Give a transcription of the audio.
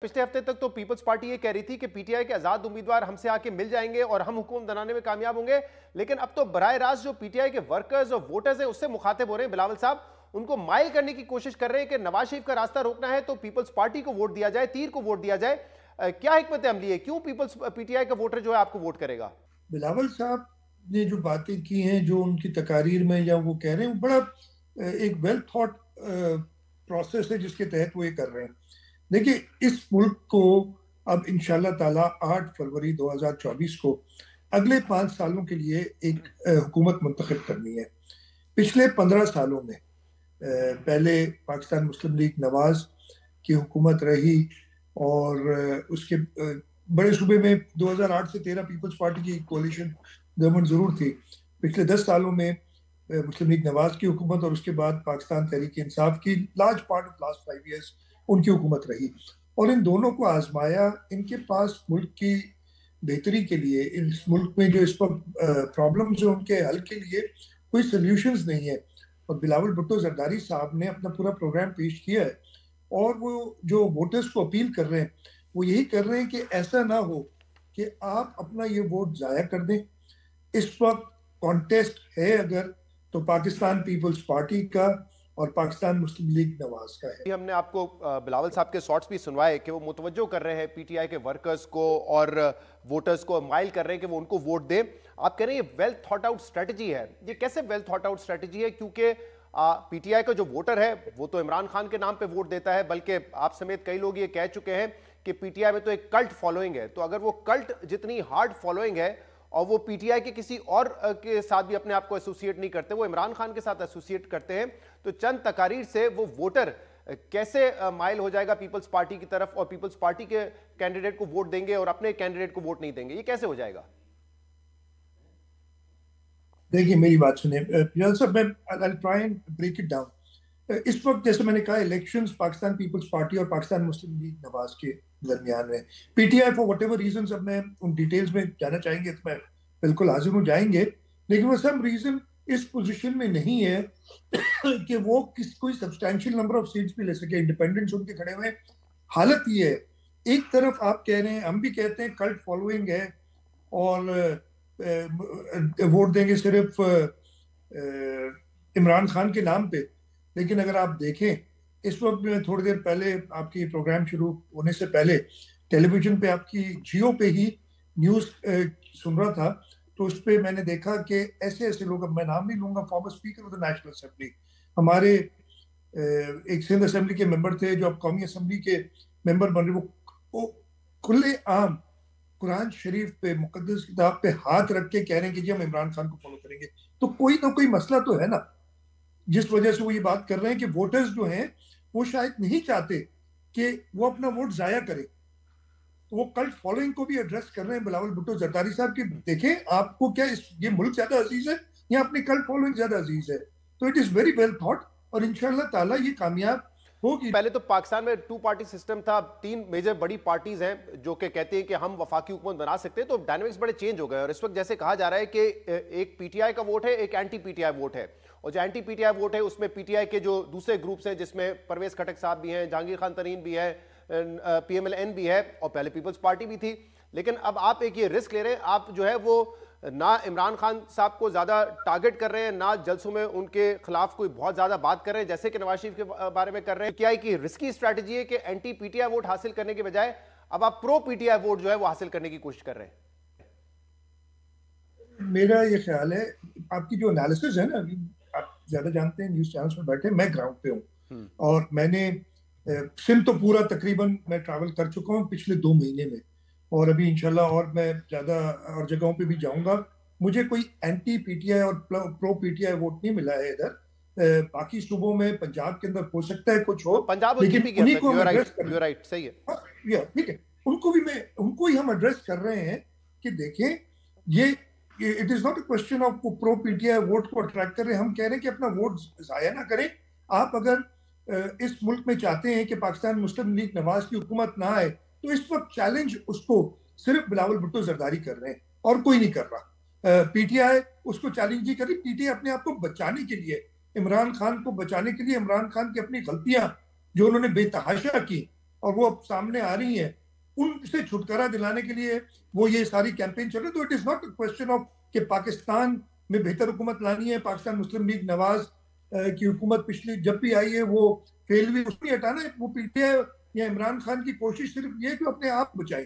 पिछले हफ्ते तक तो पीपल्स पार्टी ये कह रही थी कि पीटीआई के आजाद उम्मीदवार हमसे आके मिल जाएंगे और हम हुकूमत बनाने में कामयाब होंगे। लेकिन अब तो बराह रास्त जो पीटीआई के वर्कर्स और वोटर्स हैं उससे मुखातिब हो रहे हैं। बिलावल साहब उनको माइल करने की कोशिश कर रहे हैं कि नवाज शरीफ का रास्ता रोकना है तो पीपल्स पार्टी को वोट दिया जाए, तीर को वोट दिया जाए। क्या हिकमत अमली है, क्यों पीपल्स पीटीआई का वोटर जो है आपको वोट करेगा? बिलावल साहब ने जो बातें की हैं, जो उनकी तकारीर में या वो कह रहे हैं, वो बड़ा एक वेल थॉट प्रोसेस है जिसके तहत वो ये कर रहे हैं। देखिए, इस मुल्क को अब इंशाल्लाह ताला 8 फरवरी 2024 को अगले 5 सालों के लिए एक हुकूमत मुंतखब करनी है। पिछले 15 सालों में पहले पाकिस्तान मुस्लिम लीग नवाज की हुकूमत रही और उसके बड़े सूबे में 2008 से 13 पीपल्स पार्टी की कोalition गवर्नमेंट जरूर थी। पिछले 10 सालों में मुस्लिम लीग नवाज की हुकूमत और उसके बाद पाकिस्तान तहरीक इंसाफ की large part of last 5 years उनकी हुकूमत रही और इन दोनों को आजमाया। इनके पास मुल्क की बेहतरी के लिए, इस मुल्क में जो इस वक्त प्रॉब्लम्स है उनके हल के लिए कोई सोल्यूशंस नहीं है। और बिलावल भुट्टो जरदारी साहब ने अपना पूरा प्रोग्राम पेश किया है और वो जो वोटर्स को अपील कर रहे हैं वो यही कर रहे हैं कि ऐसा ना हो कि आप अपना ये वोट जाया कर दें। इस वक्त कॉन्टेस्ट है अगर, तो पाकिस्तान पीपल्स पार्टी का और पाकिस्तान मुस्लिम लीग नवाज का है। हमने आपको बिलावल साहब के शॉट्स भी सुनवाए कि वो मुतवज्जो कर रहे हैं पीटीआई के वर्कर्स को और वोटर्स को, माइल कर रहे हैं कि वो उनको वोट दें। आप कह रहे हैं ये वेल थॉट आउट स्ट्रेटजी है। ये कैसे वेल थॉट आउट स्ट्रेटजी है? क्योंकि पीटीआई का जो वोटर है वो तो इमरान खान के नाम पे वोट देता है, बल्कि आप समेत कई लोग ये कह चुके हैं कि पीटीआई में तो एक कल्ट फॉलोइंग है। तो अगर वो कल्ट जितनी हार्ड फॉलोइंग है और वो पीटीआई के किसी और के साथ भी अपने आप को एसोसिएट नहीं करते, वो इमरान खान के साथ एसोसिएट करते हैं, तो चंद तकारीर से वो वोटर कैसे माइल हो जाएगा पीपल्स पार्टी की तरफ और पीपल्स पार्टी के कैंडिडेट को वोट देंगे और अपने कैंडिडेट को वोट नहीं देंगे? ये कैसे हो जाएगा? देखिए, मेरी बात सुनिए फियाज साहब, मैं I try and break it down. इस वक्त जैसे मैंने कहा, इलेक्शंस पाकिस्तान पीपल्स पार्टी और पाकिस्तान मुस्लिम लीग नवाज के दरमियान में, PTI for whatever reason, अब मैं उन डिटेल्स में जाना चाहेंगे तो मैं बिल्कुल हाजिर हो जाएंगे, लेकिन वो सम रीजन इस पोजीशन में नहीं है कि वो कोई सब्सटैंशियल नंबर ऑफ सीट्स भी ले सके। इंडिपेंडेंट्स उनके खड़े हुए। हालत ये है, एक तरफ आप कह रहे हैं, हम भी कहते हैं कल्ट फॉलोइंग है और वोट देंगे सिर्फ इमरान खान के नाम पे, लेकिन अगर आप देखें, इस वक्त मैं थोड़ी देर पहले आपकी प्रोग्राम शुरू होने से पहले टेलीविजन पे आपकी जियो पे ही न्यूज सुन रहा था, तो उस पर मैंने देखा कि ऐसे ऐसे लोग, अब मैं नाम नहीं लूंगा, farmer speaker of the national assembly, हमारे एक सिंध असेंबली के मेंबर थे जो अब कौमी असेंबली के मेंबर बन रहे, वो खुले आम कुरान शरीफ पे, मुकद्दस किताब पे हाथ रख के कह रहे हैं कि जी हम इमरान खान को फॉलो करेंगे। तो कोई ना कोई मसला तो है ना, जिस वजह से वो ये बात कर रहे हैं कि वोटर्स जो हैं वो शायद नहीं चाहते कि वो अपना वोट जाया करे। तो वो कल्ट फॉलोइंग को भी एड्रेस कर रहे हैं बिलावल भुट्टो जरदारी साहब की। देखें, आपको क्या ये मुल्क ज्यादा अजीज है या अपनी कल्ट फॉलोइंग ज्यादा अजीज है? तो it is very well thought और इंशाल्लाह ताला ये कामयाब होगी। पहले तो पाकिस्तान में टू पार्टी सिस्टम था, तीन मेजर बड़ी पार्टीज हैं जो कि कहती हैं कि हम वफाकी हुकूमत बना सकते हैं। तो डायनामिक्स बड़े चेंज हो गए और इस वक्त जैसे कहा जा रहा है कि एक पीटीआई का वोट है, एक एंटी पीटीआई वोट है। और जो एंटी पीटीआई वोट है उसमें पीटीआई के जो दूसरे ग्रुप्स हैं, जिसमें परवेज खटक साहब भी हैं, जहांगीर खान तरीन भी है, पीएमएलएन भी है और पहले पीपल्स पार्टी भी थी। लेकिन अब आप एक ये रिस्क ले रहे हैं, आप जो है वो ना इमरान खान साहब को ज्यादा टारगेट कर रहे हैं, ना जलसों में उनके खिलाफ कोई बहुत ज्यादा बात कर रहे हैं जैसे कि नवाज शरीफ के बारे में कर रहे हैं। क्या की रिस्की स्ट्रैटेजी है कि एंटी पीटीआई वोट हासिल करने के बजाय अब आप प्रो पीटीआई वोट जो है वो हासिल करने की कोशिश कर रहे हैं? मेरा ये ख्याल है, आपकी जो एनालिसिस है ना, अभी आप ज्यादा जानते हैं, न्यूज चैनल्स में बैठे, मैं ग्राउंड पे हूँ और मैंने सिंध तो पूरा तकरीबन मैं ट्रैवल कर चुका हूँ पिछले 2 महीने में और अभी इंशाल्लाह और मैं ज्यादा और जगहों पे भी जाऊंगा। मुझे कोई एंटी पीटीआई और प्रो पीटीआई वोट नहीं मिला है इधर। बाकी सूबों में, पंजाब के अंदर हो सकता है कुछ हो, पंजाब और लेकिन यूपी के उन्हीं अंदर को हम एड्रेस कर यू राइट, सही है। ठीक है, उनको ही हम एड्रेस कर रहे हैं कि देखें, ये it is not a question of pro PTI vote को अट्रैक्ट कर रहे हैं। हम कह रहे हैं कि अपना वोट जाया ना करें। आप अगर इस मुल्क में चाहते हैं कि पाकिस्तान मुस्लिम लीग नवाज की हुकूमत ना आए, तो इस वक्त चैलेंज उसको सिर्फ बिलावल भुट्टो जरदारी कर रहे हैं और कोई नहीं कर रहा। पीटीआई उसको चैलेंज ही कर रही। पीटीआई अपने आप को बचाने के लिए, इमरान खान को बचाने के लिए, इमरान खान की अपनी गलतियां जो उन्होंने बेतहाशा की और वो अब सामने आ रही हैं, उनसे छुटकारा दिलाने के लिए वो ये सारी कैंपेन चल रही है। तो it is not question of कि पाकिस्तान में बेहतर हुकूमत लानी है। पाकिस्तान मुस्लिम लीग नवाज की हुकूमत पिछली जब भी आई है वो फेल हुई, उसको हटाना है। वो पीटीआई या इमरान खान की कोशिश सिर्फ ये है कि अपने आप बचाए।